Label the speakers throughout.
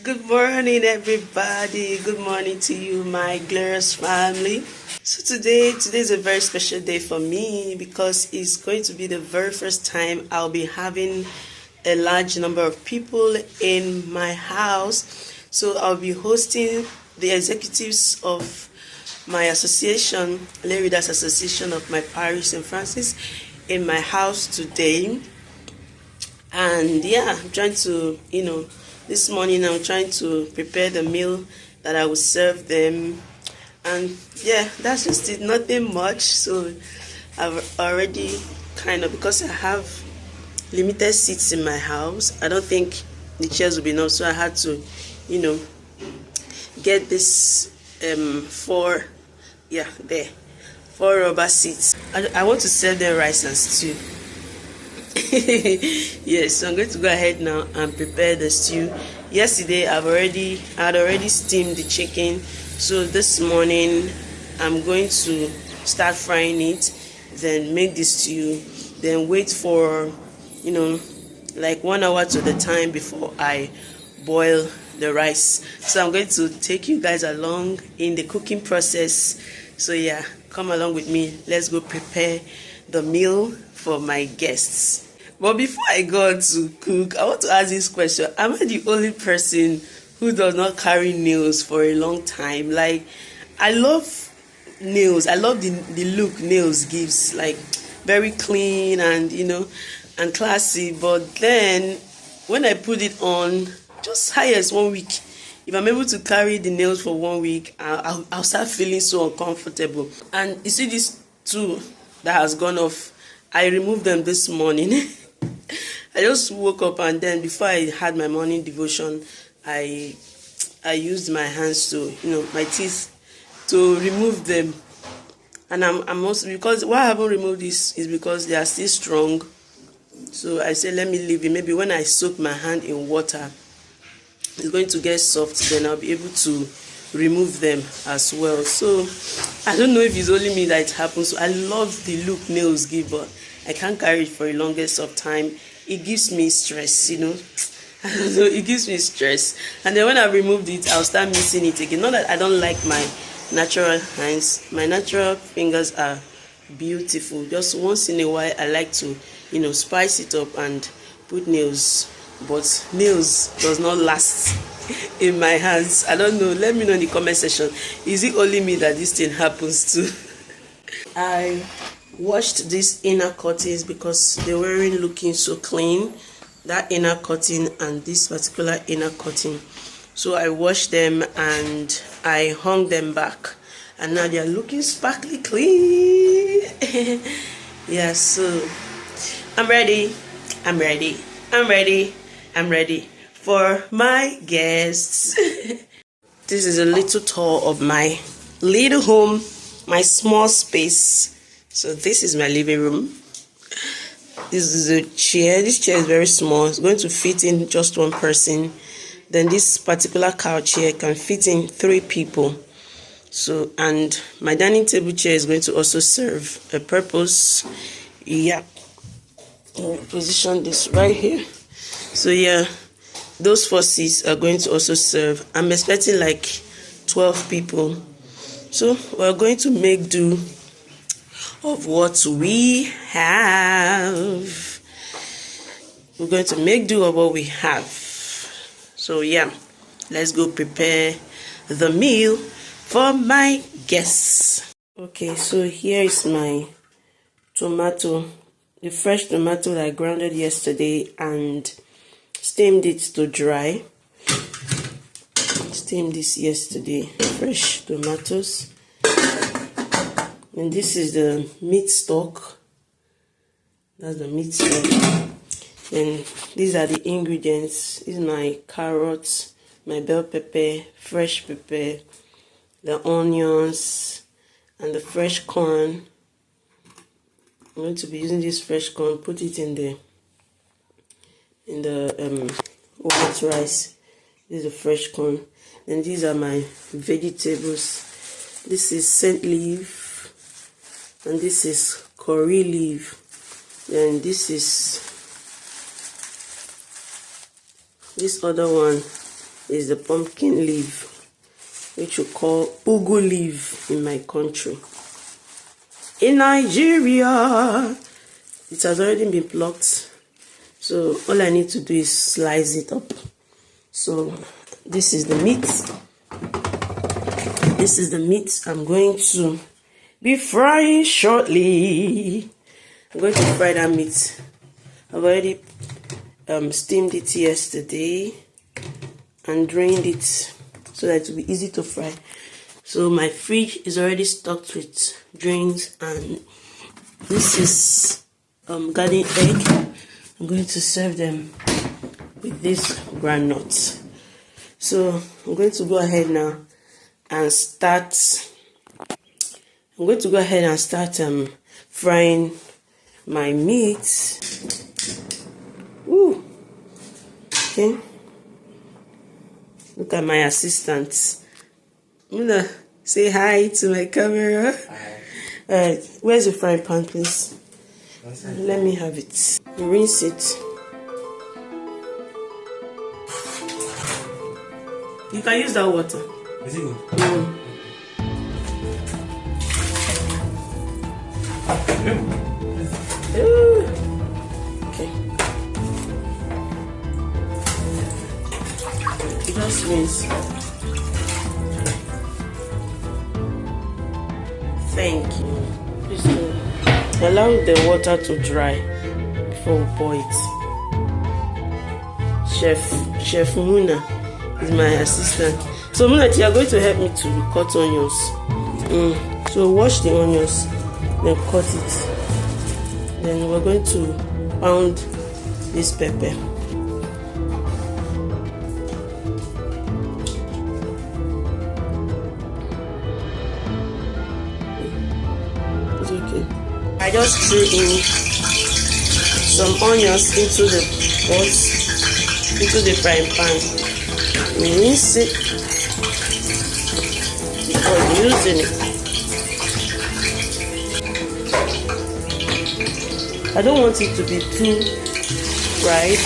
Speaker 1: Good morning, everybody. Good morning to you, my glorious family. So today's a very special day for me because it's going to be the very first time I'll be having a large number of people in my house. So I'll be hosting the executives of my association, Lay Readers Association of my parish, St. Francis, in my house today. And yeah, I'm trying to, this morning I'm trying to prepare the meal that I will serve them. And yeah, that's just it, nothing much. So I've already because I have limited seats in my house, I don't think the chairs will be enough. So I had to, get this four rubber seats. I want to serve them rice and stew. Yes, so I'm going to go ahead now and prepare the stew. Yesterday I had already steamed the chicken, so this morning I'm going to start frying it, then make the stew, then wait for like 1 hour to the time before I boil the rice. So I'm going to take you guys along in the cooking process. So yeah, come along with me. Let's go prepare the meal for my guests. But before I go on to cook, I want to ask this question. Am I the only person who does not carry nails for a long time? Like, I love nails. I love the look nails gives, like very clean and and classy. But then when I put it on, just highest 1 week, if I'm able to carry the nails for 1 week, I'll start feeling so uncomfortable. And you see this two that has gone off, I removed them this morning. I just woke up, and then before I had my morning devotion, I used my hands to, my teeth, to remove them. And I'm also, because why I haven't removed this is because they are still strong. So I said, let me leave it. Maybe when I soak my hand in water, it's going to get soft. Then I'll be able to remove them as well. So I don't know if it's only me that it happens. So I love the look nails give, but I can't carry it for the longest of time. It gives me stress, I don't know, it gives me stress. And then when I removed it, I'll start missing it again. Not that I don't like my natural hands. My natural fingers are beautiful. Just once in a while, I like to, spice it up and put nails. But nails does not last in my hands. I don't know. Let me know in the comment section. Is it only me that this thing happens to? I washed these inner curtains because they weren't looking so clean. That inner curtain and this particular inner curtain. So I washed them and I hung them back. And now they are looking sparkly clean. Yeah, so I'm ready. I'm ready. I'm ready. I'm ready for my guests. This is a little tour of my little home, my small space. So this is my living room. This is a chair. This chair is very small. It's going to fit in just one person. Then this particular couch here can fit in 3 people. So, and my dining table chair is going to also serve a purpose. Yeah. I'll position this right here. So yeah, those 4 seats are going to also serve. I'm expecting like 12 people. So we're going to make do of what we have. We're going to make do of what we have. So yeah, let's go prepare the meal for my guests. Okay, so here is my tomato, the fresh tomato that I grounded yesterday and steamed it to dry. Steamed this yesterday. Fresh tomatoes. And this is the meat stock. That's the meat stock. And these are the ingredients. This is my carrots, my bell pepper, fresh pepper, the onions, and the fresh corn. I'm going to be using this fresh corn. Put it in the white rice. This is the fresh corn. And these are my vegetables. This is scent leaf. And this is curry leaf. Then this other one is the pumpkin leaf, which we call ugu leaf in my country. In Nigeria, it has already been plucked, so all I need to do is slice it up. So this is the meat. This is the meat I'm going to be frying shortly. I'm going to fry that meat. I've already steamed it yesterday and drained it so that it will be easy to fry. So my fridge is already stocked with drains, and this is garden egg. I'm going to serve them with this groundnut. So I'm going to go ahead now and start. I'm going to go ahead and start frying my meat. Ooh. Okay. Look at my assistant. I'm gonna say hi to my camera. Hi. Alright, where's the frying pan, please? Let me have it. Rinse it. You can use that water.
Speaker 2: Is it good?
Speaker 1: Okay. Just rinse. Thank you. Please allow the water to dry before we pour it. Chef Muna is my assistant. So Muna, you are going to help me to cut onions. So wash the onions, then cut it. Then we're going to pound this pepper. It's okay. I just threw in some onions into the pot, into the frying pan. Rinse it before using it. I don't want it to be too fried.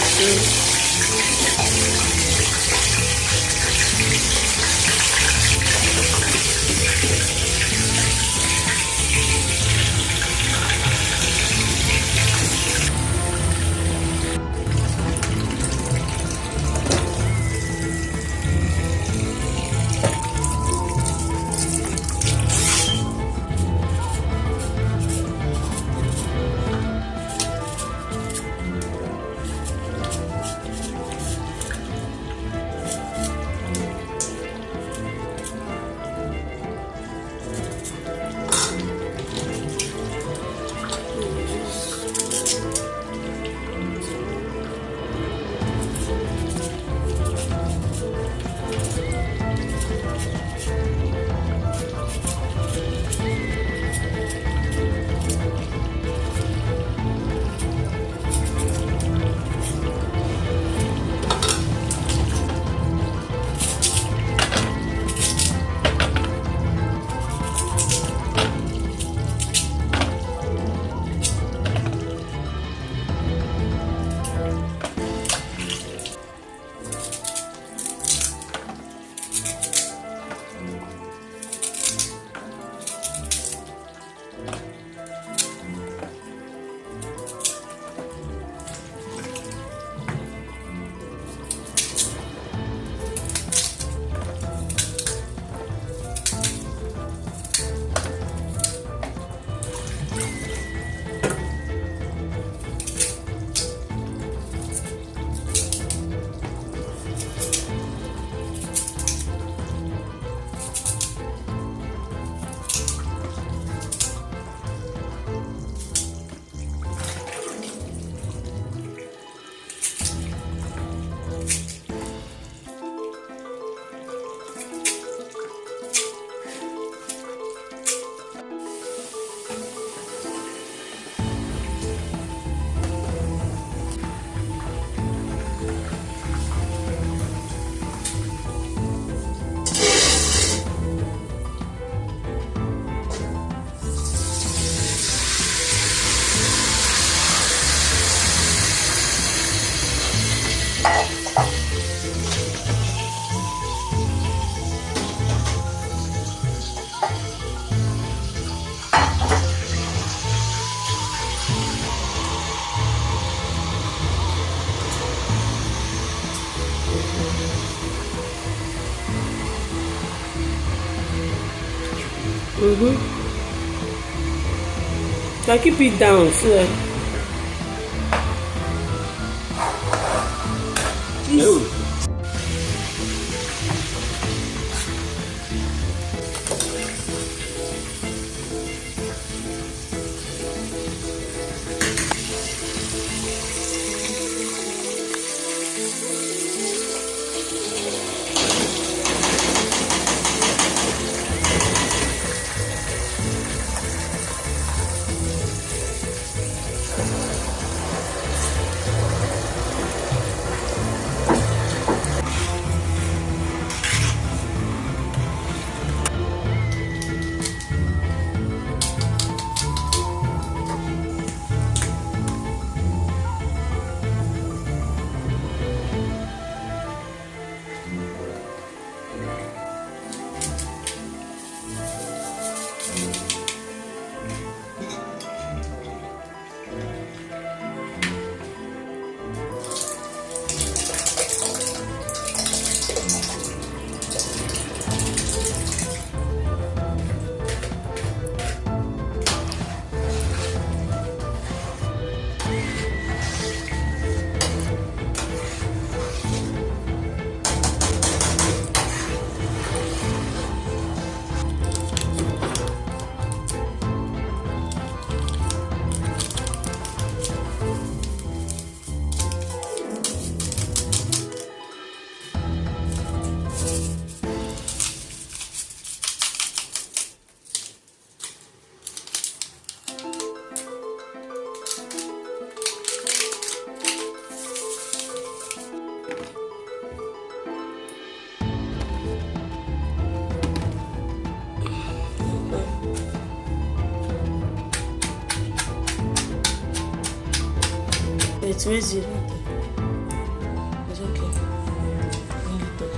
Speaker 1: I keep it down so that it's easy. It's okay. Bring it up.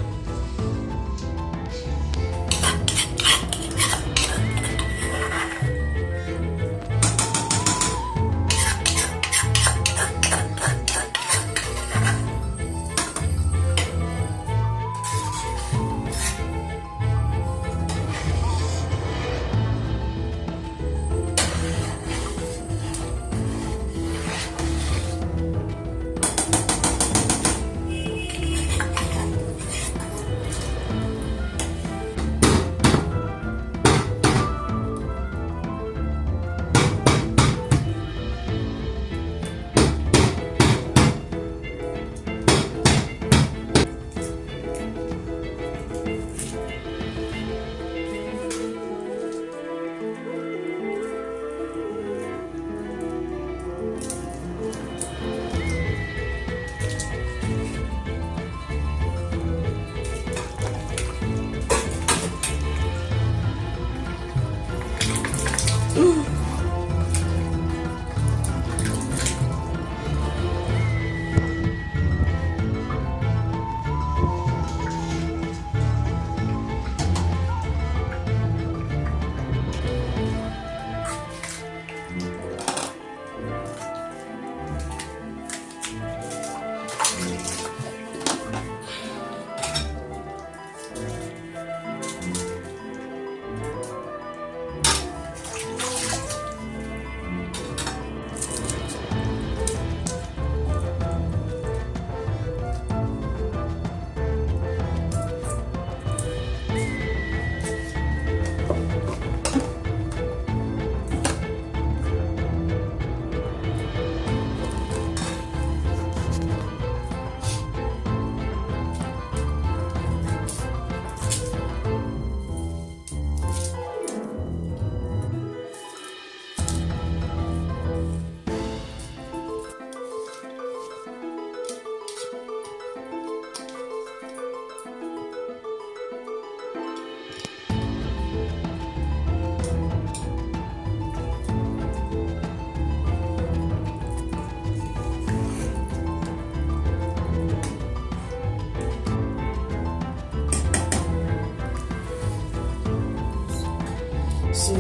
Speaker 1: So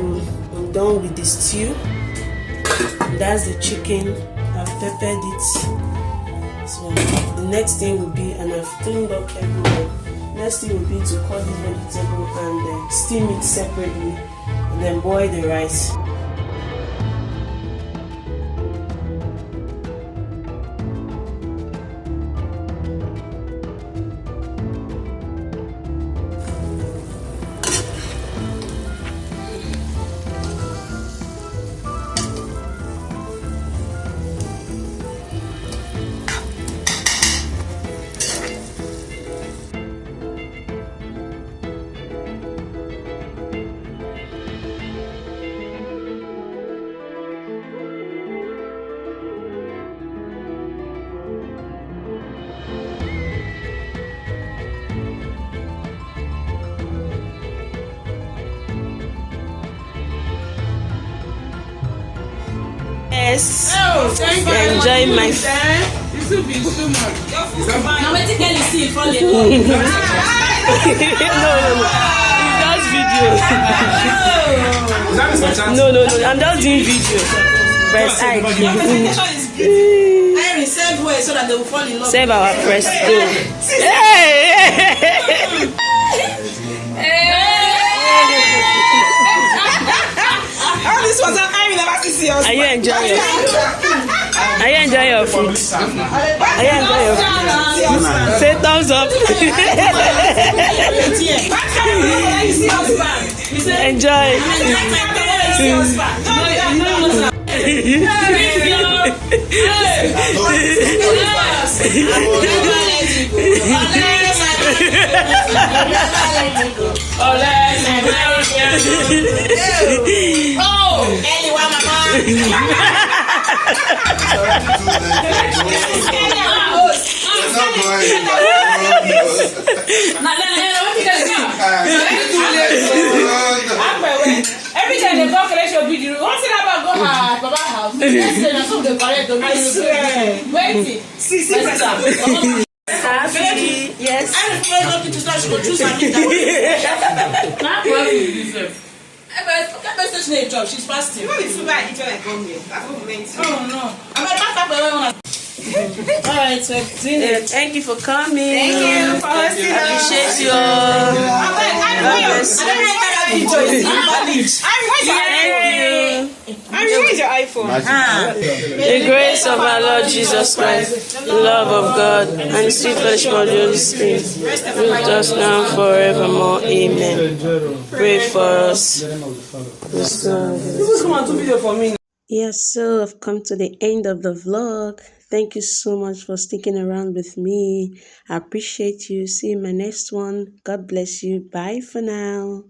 Speaker 1: I'm done with the stew. That's the chicken. I've peppered it. So the next thing will be, and I've cleaned up everywhere. Next thing will be to cut this vegetable and steam it separately. then boil the rice. Yes.
Speaker 2: Oh, thank you.
Speaker 1: Enjoy my
Speaker 2: This will be too much.
Speaker 3: Now wait till you see it falling.
Speaker 1: no. It's just video. No. I'm just doing video. Press I.
Speaker 3: Irene, save way so that they will fall in love.
Speaker 1: Save our press.
Speaker 3: Oh, this was an Irene never see us.
Speaker 1: Are you enjoying your food? Are you enjoying your food? Are you enjoying your food? Say thumbs up. Enjoy.
Speaker 3: Every time they go collect your video, once they about go her Baba house, yesterday na so they collect the video. Wait, see,
Speaker 1: yes.
Speaker 3: I don't know nothing to start. She go choose her meat. That person's name job. She's fasting.
Speaker 2: You know it's super eat when I come here. That's what meant.
Speaker 3: Oh no! I'm not back up. All right, so
Speaker 1: Thank you for coming.
Speaker 2: Thank you for hosting us.
Speaker 1: Appreciate you all.
Speaker 2: Where's your iPhone?
Speaker 1: The grace of our Lord Jesus Christ, the love of God, and the sweet fellowship of the Holy Spirit, with us now and forevermore. Amen. Pray for us. Yes, so I've come to the end of the vlog. Thank you so much for sticking around with me. I appreciate you. See you in my next one. God bless you. Bye for now.